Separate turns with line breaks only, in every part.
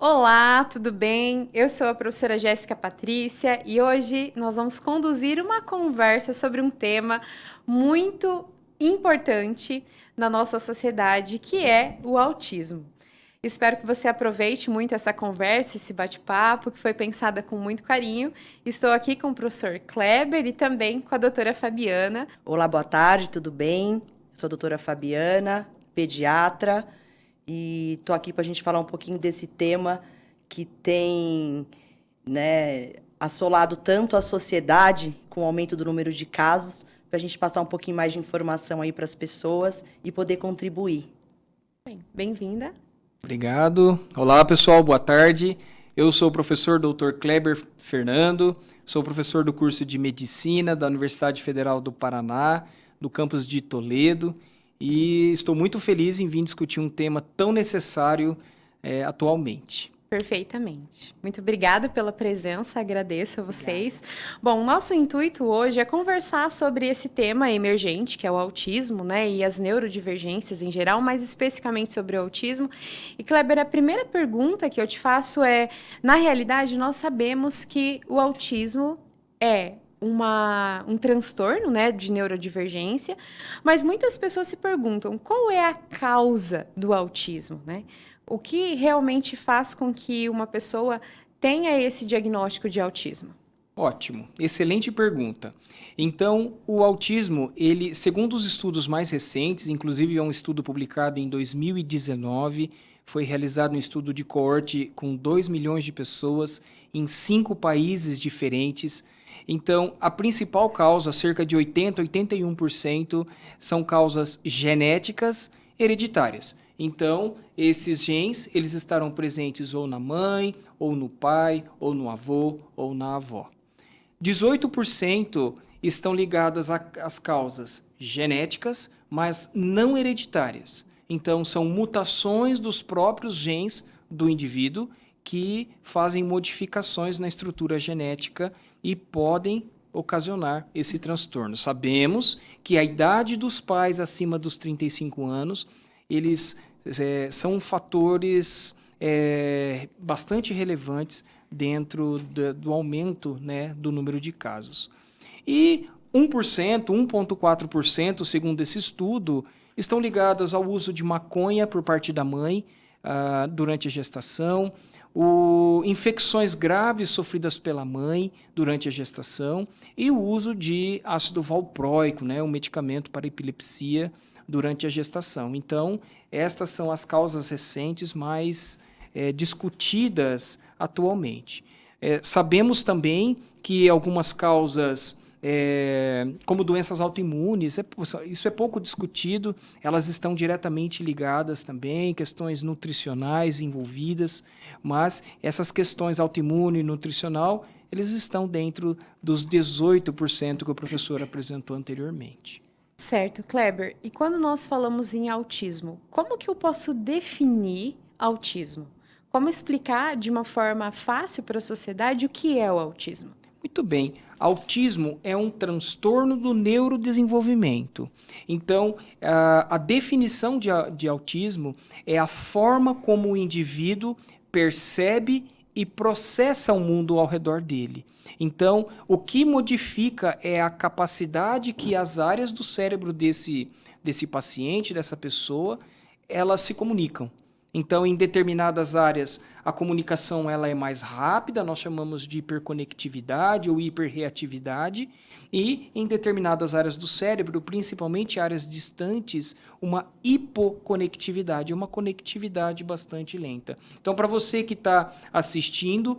Olá, tudo bem? Eu sou a professora Jéssica Patrícia e hoje nós vamos conduzir uma conversa sobre um tema muito importante na nossa sociedade, que é o autismo. Espero que você aproveite muito essa conversa, esse bate-papo, que foi pensada com muito carinho. Estou aqui com o professor Kleber e também com a doutora Fabiana.
Olá, boa tarde, tudo bem? Eu sou a doutora Fabiana, pediatra, e estou aqui para a gente falar um pouquinho desse tema que tem, assolado tanto a sociedade com o aumento do número de casos, para a gente passar um pouquinho mais de informação aí para as pessoas e poder contribuir.
Bem-vinda.
Obrigado. Olá, pessoal, boa tarde. Eu sou o professor Dr. Kleber Fernando, sou professor do curso de Medicina da Universidade Federal do Paraná, do campus de Toledo, e estou muito feliz em vir discutir um tema tão necessário atualmente.
Perfeitamente. Muito obrigada pela presença, agradeço a vocês. Bom, nosso intuito hoje é conversar sobre esse tema emergente, que é o autismo, né, e as neurodivergências em geral, mais especificamente sobre o autismo. E, Kleber, a primeira pergunta que eu te faço é, na realidade, nós sabemos que o autismo é um transtorno, né, de neurodivergência, mas muitas pessoas se perguntam qual é a causa do autismo, né? O que realmente faz com que uma pessoa tenha esse diagnóstico de autismo?
Ótimo, excelente pergunta. Então, o autismo, ele, segundo os estudos mais recentes, inclusive é um estudo publicado em 2019, foi realizado um estudo de coorte com 2 milhões de pessoas em 5 países diferentes. Então, a principal causa, cerca de 80, 81%, são causas genéticas hereditárias. Então, esses genes, eles estarão presentes ou na mãe, ou no pai, ou no avô, ou na avó. 18% estão ligadas às causas genéticas, mas não hereditárias. Então, são mutações dos próprios genes do indivíduo que fazem modificações na estrutura genética e podem ocasionar esse transtorno. Sabemos que a idade dos pais acima dos 35 anos eles são fatores bastante relevantes dentro do aumento, né, do número de casos. E 1%, 1,4%, segundo esse estudo, estão ligados ao uso de maconha por parte da mãe durante a gestação, infecções graves sofridas pela mãe durante a gestação e o uso de ácido valproico, né, um medicamento para epilepsia, durante a gestação. Então, estas são as causas recentes mais discutidas atualmente. Sabemos também que algumas causas, como doenças autoimunes, isso é pouco discutido, elas estão diretamente ligadas também, questões nutricionais envolvidas, mas essas questões autoimune e nutricional, eles estão dentro dos 18% que o professor apresentou anteriormente.
Certo, Kleber. E quando nós falamos em autismo, como que eu posso definir autismo? Como explicar de uma forma fácil para a sociedade o que é o autismo?
Muito bem. Autismo é um transtorno do neurodesenvolvimento. Então, a definição de autismo é a forma como o indivíduo percebe e processa o mundo ao redor dele. Então, o que modifica é a capacidade que as áreas do cérebro desse paciente, dessa pessoa, elas se comunicam. Então, em determinadas áreas, a comunicação ela é mais rápida, nós chamamos de hiperconectividade ou hiperreatividade, e em determinadas áreas do cérebro, principalmente áreas distantes, uma hipoconectividade, uma conectividade bastante lenta. Então, para você que está assistindo,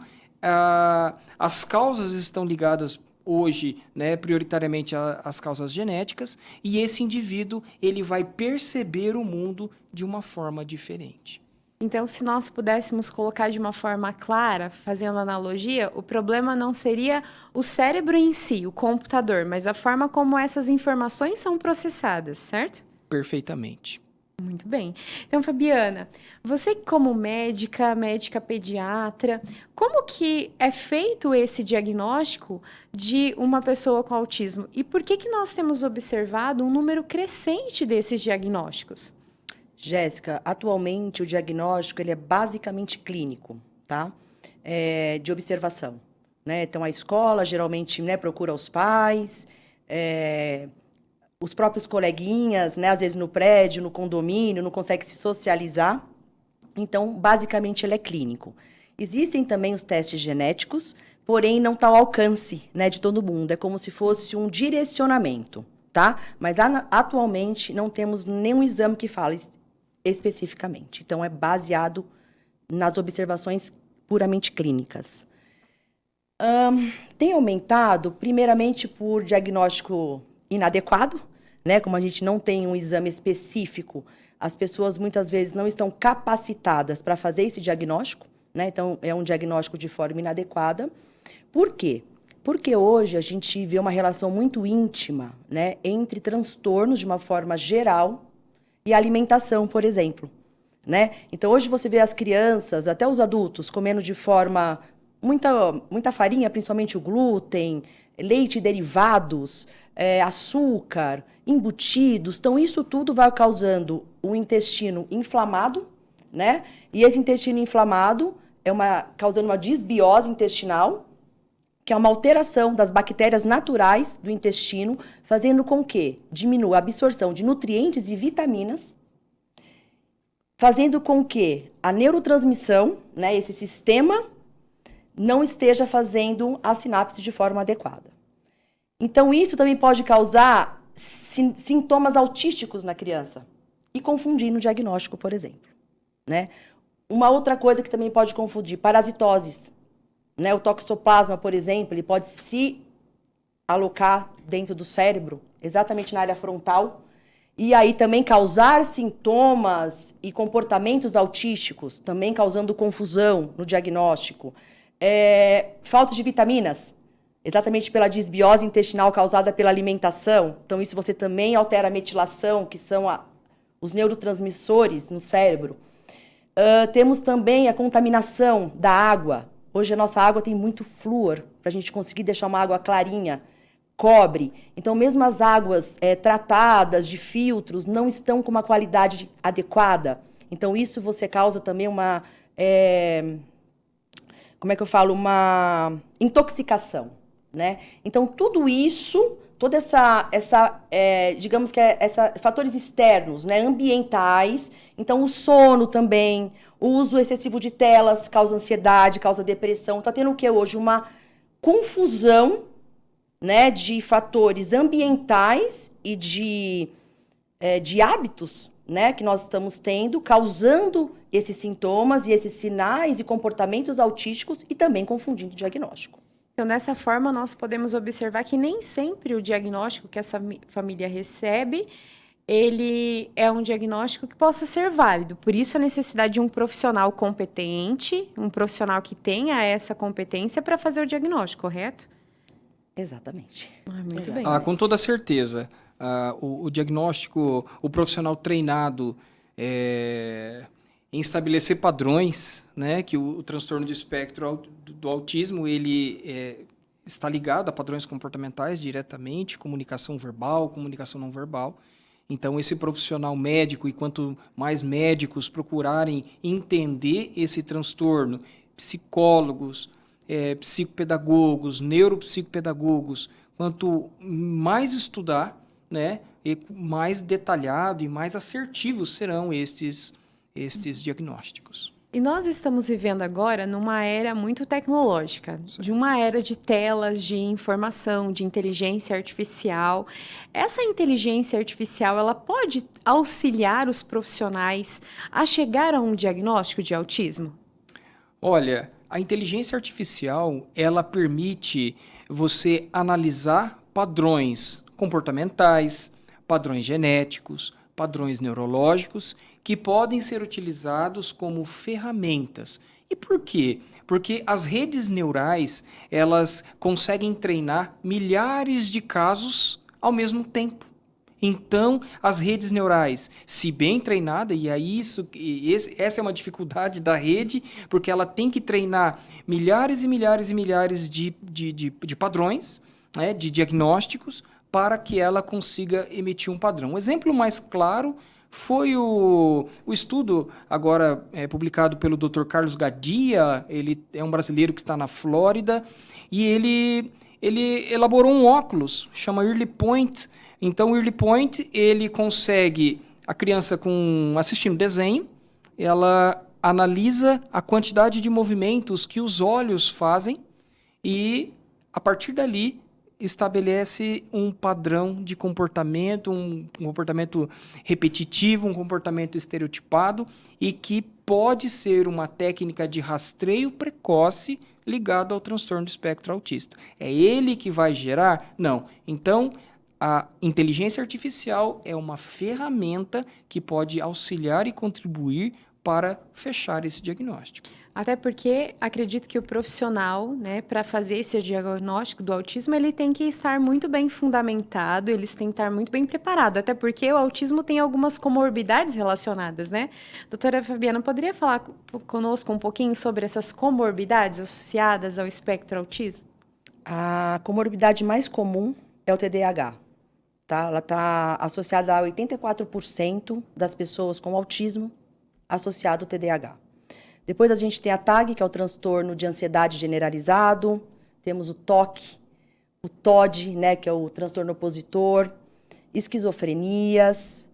as causas estão ligadas hoje, né, prioritariamente às causas genéticas, e esse indivíduo ele vai perceber o mundo de uma forma diferente.
Então, se nós pudéssemos colocar de uma forma clara, fazendo analogia, o problema não seria o cérebro em si, o computador, mas a forma como essas informações são processadas, certo?
Perfeitamente.
Muito bem. Então, Fabiana, você como médica pediatra, como que é feito esse diagnóstico de uma pessoa com autismo? E por que nós temos observado um número crescente desses diagnósticos?
Jéssica, atualmente o diagnóstico ele é basicamente clínico. tá? De observação, né? Então, a escola geralmente, né, procura os pais, os próprios coleguinhas, né, às vezes no prédio, no condomínio, não consegue se socializar. Então, basicamente, ele é clínico. Existem também os testes genéticos, porém não está ao alcance, né, de todo mundo. É como se fosse um direcionamento, tá? Mas atualmente não temos nenhum exame que fale especificamente. Então, é baseado nas observações puramente clínicas. Tem aumentado, primeiramente, por diagnóstico inadequado, né? Como a gente não tem um exame específico, as pessoas muitas vezes não estão capacitadas para fazer esse diagnóstico, né? Então, é um diagnóstico de forma inadequada. Por quê? Porque hoje a gente vê uma relação muito íntima, né, entre transtornos de uma forma geral e alimentação, por exemplo, né? Então, hoje você vê as crianças, até os adultos, comendo de forma muita farinha, principalmente o glúten, leite e derivados, açúcar, embutidos. Então, isso tudo vai causando um intestino inflamado, né? E esse intestino inflamado causando uma disbiose intestinal, que é uma alteração das bactérias naturais do intestino, fazendo com que diminua a absorção de nutrientes e vitaminas, fazendo com que a neurotransmissão, né, esse sistema, não esteja fazendo a sinapse de forma adequada. Então, isso também pode causar sintomas autísticos na criança e confundir no diagnóstico, por exemplo, né? Uma outra coisa que também pode confundir, parasitoses, né? O toxoplasma, por exemplo, ele pode se alocar dentro do cérebro, exatamente na área frontal, e aí também causar sintomas e comportamentos autísticos, também causando confusão no diagnóstico. Falta de vitaminas, exatamente pela disbiose intestinal causada pela alimentação. Então, isso você também altera a metilação, que são os neurotransmissores no cérebro. Temos também a contaminação da água. Hoje a nossa água tem muito flúor, para a gente conseguir deixar uma água clarinha, cobre. Então, mesmo as águas tratadas de filtros não estão com uma qualidade adequada. Então, isso você causa também uma intoxicação, né? Então, tudo isso, toda digamos que fatores externos, né, ambientais, então o sono também, o uso excessivo de telas causa ansiedade, causa depressão, está tendo o que hoje? Uma confusão, né, de fatores ambientais e de hábitos, né, que nós estamos tendo, causando esses sintomas e esses sinais e comportamentos autísticos e também confundindo o diagnóstico.
Então, dessa forma, nós podemos observar que nem sempre o diagnóstico que essa família recebe, ele é um diagnóstico que possa ser válido. Por isso, a necessidade de um profissional competente, um profissional que tenha essa competência para fazer o diagnóstico, correto?
Exatamente.
Muito bem.
Com toda certeza. O diagnóstico, o profissional treinado em estabelecer padrões, né, que o transtorno de espectro do autismo, ele está ligado a padrões comportamentais diretamente, comunicação verbal, comunicação não verbal. Então, esse profissional médico, e quanto mais médicos procurarem entender esse transtorno, psicólogos, psicopedagogos, neuropsicopedagogos, quanto mais estudar, né, e mais detalhado e mais assertivos serão estes diagnósticos.
E nós estamos vivendo agora numa era muito tecnológica, de uma era de telas, de informação, de inteligência artificial. Essa inteligência artificial, ela pode auxiliar os profissionais a chegar a um diagnóstico de autismo?
Olha, a inteligência artificial, ela permite você analisar padrões comportamentais, padrões genéticos, padrões neurológicos, que podem ser utilizados como ferramentas. E por quê? Porque as redes neurais, elas conseguem treinar milhares de casos ao mesmo tempo. Então, as redes neurais, se bem treinadas, essa é uma dificuldade da rede, porque ela tem que treinar milhares e milhares e milhares de padrões, né, de diagnósticos, para que ela consiga emitir um padrão. Um exemplo mais claro Foi o estudo agora publicado pelo Dr. Carlos Gadia, ele é um brasileiro que está na Flórida, e ele elaborou um óculos, chama Early Point. Então, o Early Point, ele consegue, a criança assistindo desenho, ela analisa a quantidade de movimentos que os olhos fazem e, a partir dali, estabelece um padrão de comportamento, um comportamento repetitivo, um comportamento estereotipado e que pode ser uma técnica de rastreio precoce ligado ao transtorno do espectro autista. É ele que vai gerar? Não. Então, a inteligência artificial é uma ferramenta que pode auxiliar e contribuir para fechar esse diagnóstico.
Até porque acredito que o profissional, né, para fazer esse diagnóstico do autismo, ele tem que estar muito bem fundamentado, eles têm que estar muito bem preparados, até porque o autismo tem algumas comorbidades relacionadas, né? Doutora Fabiana, poderia falar conosco um pouquinho sobre essas comorbidades associadas ao espectro autista?
A comorbidade mais comum é o TDAH. Tá? Ela está associada a 84% das pessoas com autismo associado ao TDAH. Depois a gente tem a TAG, que é o transtorno de ansiedade generalizado. Temos o TOC, o TOD, né, que é o transtorno opositor, esquizofrenias,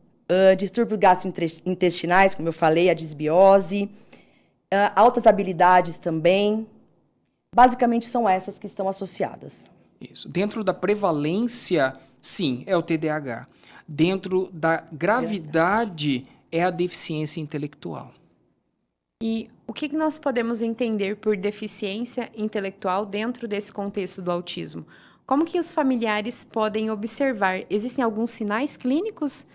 distúrbios gastrointestinais, como eu falei, a disbiose, altas habilidades também. Basicamente são essas que estão associadas.
Isso. Dentro da prevalência, sim, é o TDAH. Dentro da gravidade, é a deficiência intelectual.
E o que nós podemos entender por deficiência intelectual dentro desse contexto do autismo? Como que os familiares podem observar? Existem alguns sinais clínicos?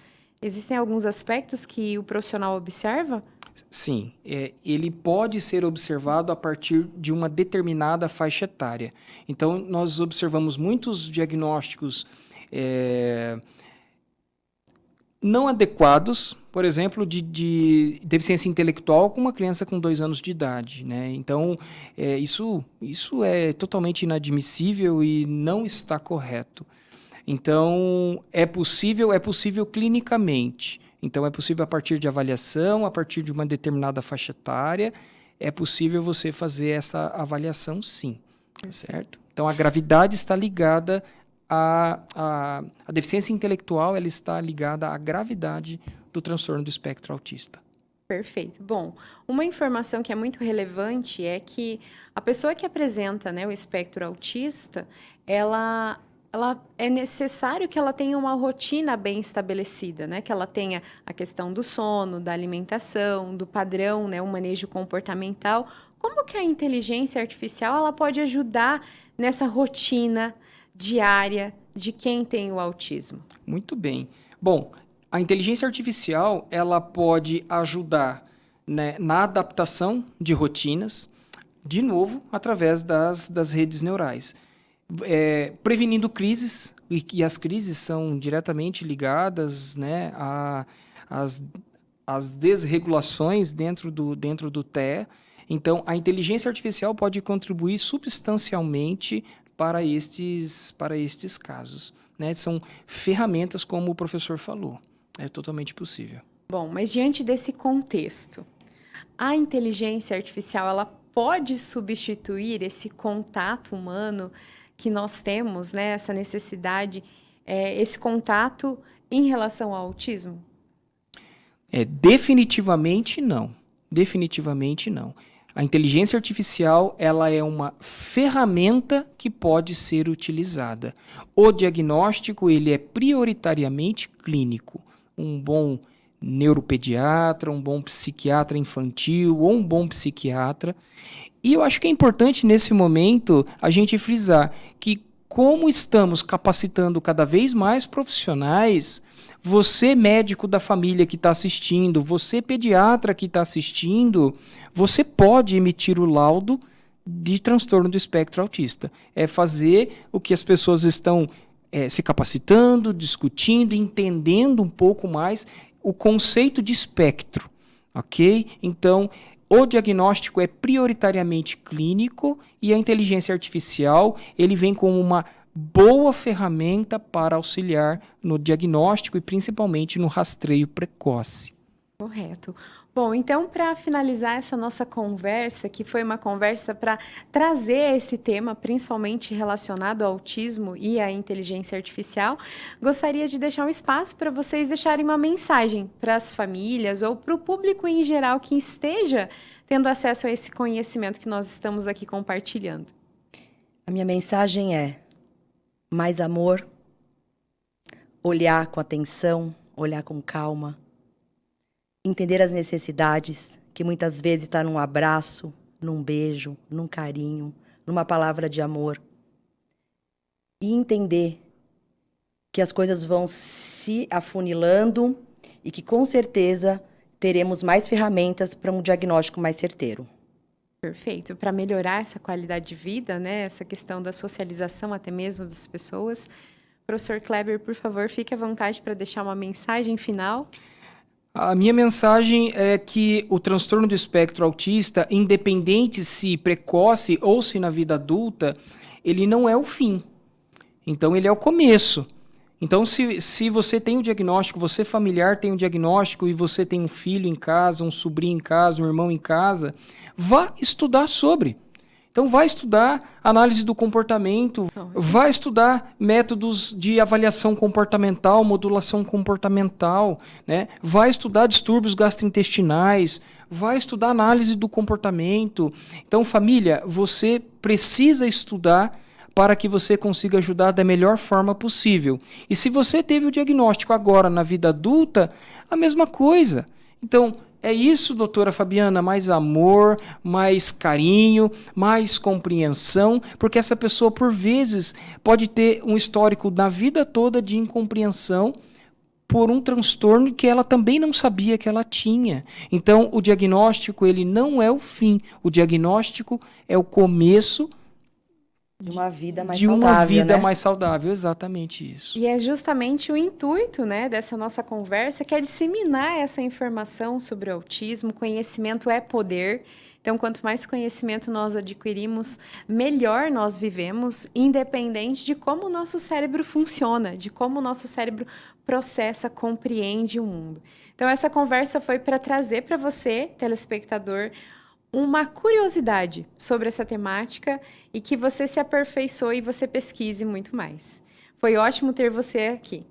Existem alguns aspectos que o profissional observa?
Sim, ele pode ser observado a partir de uma determinada faixa etária. Então, nós observamos muitos diagnósticos não adequados, por exemplo, de deficiência intelectual com uma criança com 2 anos de idade, né? Então, isso é totalmente inadmissível e não está correto. Então, é possível clinicamente. Então, é possível a partir de avaliação, a partir de uma determinada faixa etária, é possível você fazer essa avaliação, sim, certo? Então, a gravidade está ligada a deficiência intelectual, ela está ligada à gravidade do transtorno do espectro autista.
Perfeito. Bom, uma informação que é muito relevante é que a pessoa que apresenta, né, o espectro autista, ela é necessário que ela tenha uma rotina bem estabelecida, né? Que ela tenha a questão do sono, da alimentação, do padrão, né? O manejo comportamental. Como que a inteligência artificial ela pode ajudar nessa rotina diária de quem tem o autismo?
Muito bem. Bom, a inteligência artificial ela pode ajudar, né, na adaptação de rotinas, de novo, através das redes neurais. Prevenindo crises, e as crises são diretamente ligadas, né, às desregulações dentro do TEA. Então, a inteligência artificial pode contribuir substancialmente para estes casos, né? São ferramentas, como o professor falou. É totalmente possível.
Bom, mas diante desse contexto, a inteligência artificial ela pode substituir esse contato humano que nós temos, né? Essa necessidade, esse contato em relação ao autismo?
Definitivamente não. Definitivamente não. A inteligência artificial ela é uma ferramenta que pode ser utilizada. O diagnóstico ele é prioritariamente clínico. Um bom neuropediatra, um bom psiquiatra infantil ou um bom psiquiatra. E eu acho que é importante nesse momento a gente frisar que como estamos capacitando cada vez mais profissionais, você médico da família que está assistindo, você pediatra que está assistindo, você pode emitir o laudo de transtorno do espectro autista. É fazer o que as pessoas estão se capacitando, discutindo, entendendo um pouco mais o conceito de espectro, ok? Então, o diagnóstico é prioritariamente clínico e a inteligência artificial ele vem como uma boa ferramenta para auxiliar no diagnóstico e principalmente no rastreio precoce.
Correto. Bom, então, para finalizar essa nossa conversa, que foi uma conversa para trazer esse tema, principalmente relacionado ao autismo e à inteligência artificial, gostaria de deixar um espaço para vocês deixarem uma mensagem para as famílias ou para o público em geral que esteja tendo acesso a esse conhecimento que nós estamos aqui compartilhando.
A minha mensagem é mais amor, olhar com atenção, olhar com calma, entender as necessidades, que muitas vezes está num abraço, num beijo, num carinho, numa palavra de amor. E entender que as coisas vão se afunilando e que, com certeza, teremos mais ferramentas para um diagnóstico mais certeiro.
Perfeito. Para melhorar essa qualidade de vida, né, essa questão da socialização até mesmo das pessoas. Professor Kleber, por favor, fique à vontade para deixar uma mensagem final.
A minha mensagem é que o transtorno do espectro autista, independente se precoce ou se na vida adulta, ele não é o fim. Então, ele é o começo. Então, se você tem o diagnóstico, você familiar tem o diagnóstico e você tem um filho em casa, um sobrinho em casa, um irmão em casa, vá estudar sobre. Então, vai estudar análise do comportamento, vai estudar métodos de avaliação comportamental, modulação comportamental, né? Vai estudar distúrbios gastrointestinais, vai estudar análise do comportamento. Então, família, você precisa estudar para que você consiga ajudar da melhor forma possível. E se você teve o diagnóstico agora na vida adulta, a mesma coisa. Então, é isso, doutora Fabiana, mais amor, mais carinho, mais compreensão, porque essa pessoa, por vezes, pode ter um histórico na vida toda de incompreensão por um transtorno que ela também não sabia que ela tinha. Então, o diagnóstico, ele não é o fim, o diagnóstico é o começo
De uma vida mais
de
saudável,
uma vida
né?
mais saudável, exatamente isso.
E é justamente o intuito, né, dessa nossa conversa, que é disseminar essa informação sobre o autismo. Conhecimento é poder. Então, quanto mais conhecimento nós adquirimos, melhor nós vivemos, independente de como o nosso cérebro funciona, de como o nosso cérebro processa, compreende o mundo. Então, essa conversa foi para trazer para você, telespectador, uma curiosidade sobre essa temática e que você se aperfeiçoe e você pesquise muito mais. Foi ótimo ter você aqui.